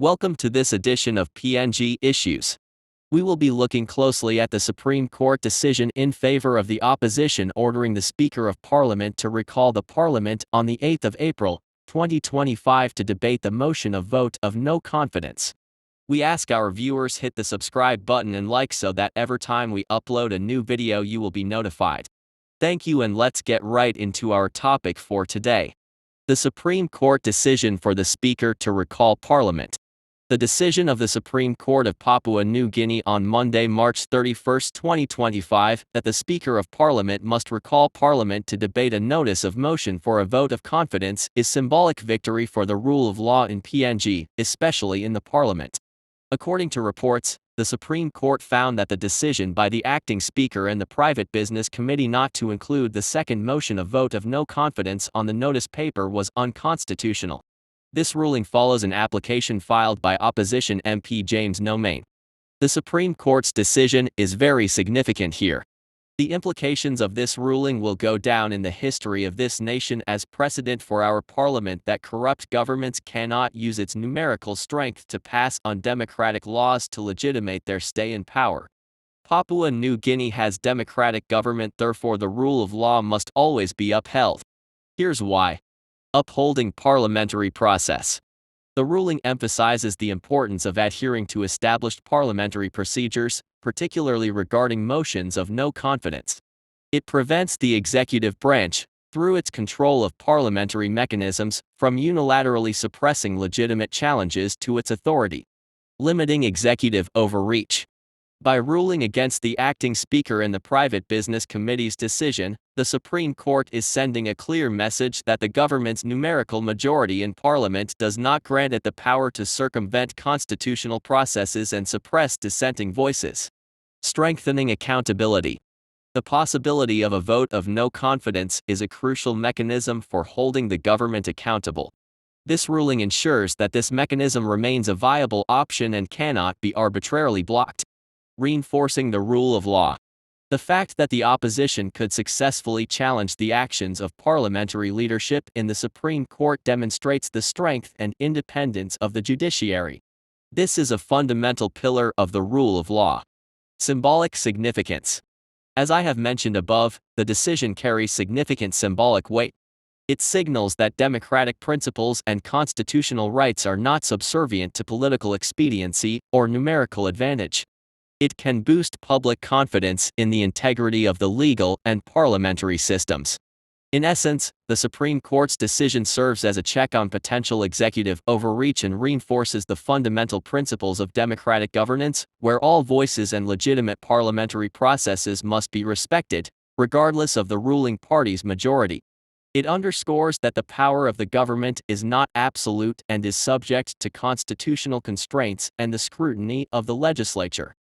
Welcome to this edition of PNG Issues. We will be looking closely at the Supreme Court decision in favor of the opposition ordering the Speaker of Parliament to recall the Parliament on the 8th of April, 2025 to debate the motion of vote of no confidence. We ask our viewers hit the subscribe button and like so that every time we upload a new video you will be notified. Thank you, and let's get right into our topic for today. The Supreme Court decision for the Speaker to recall Parliament. The decision of the Supreme Court of Papua New Guinea on Monday, March 31, 2025, that the Speaker of Parliament must recall Parliament to debate a notice of motion for a vote of confidence is symbolic victory for the rule of law in PNG, especially in the Parliament. According to reports, the Supreme Court found that the decision by the acting Speaker and the Private Business Committee not to include the second motion of vote of no confidence on the notice paper was unconstitutional. This ruling follows an application filed by opposition MP James Nomain. The Supreme Court's decision is very significant here. The implications of this ruling will go down in the history of this nation as precedent for our parliament that corrupt governments cannot use its numerical strength to pass undemocratic laws to legitimate their stay in power. Papua New Guinea has democratic government, therefore the rule of law must always be upheld. Here's why. Upholding parliamentary process. The ruling emphasizes the importance of adhering to established parliamentary procedures, particularly regarding motions of no confidence. It prevents the executive branch, through its control of parliamentary mechanisms, from unilaterally suppressing legitimate challenges to its authority. Limiting executive overreach. By ruling against the acting Speaker and the Private Business Committee's decision, the Supreme Court is sending a clear message that the government's numerical majority in Parliament does not grant it the power to circumvent constitutional processes and suppress dissenting voices. Strengthening accountability. The possibility of a vote of no confidence is a crucial mechanism for holding the government accountable. This ruling ensures that this mechanism remains a viable option and cannot be arbitrarily blocked. Reinforcing the rule of law. The fact that the opposition could successfully challenge the actions of parliamentary leadership in the Supreme Court demonstrates the strength and independence of the judiciary. This is a fundamental pillar of the rule of law. Symbolic significance. As I have mentioned above, the decision carries significant symbolic weight. It signals that democratic principles and constitutional rights are not subservient to political expediency or numerical advantage. It can boost public confidence in the integrity of the legal and parliamentary systems. In essence, the Supreme Court's decision serves as a check on potential executive overreach and reinforces the fundamental principles of democratic governance, where all voices and legitimate parliamentary processes must be respected, regardless of the ruling party's majority. It underscores that the power of the government is not absolute and is subject to constitutional constraints and the scrutiny of the legislature.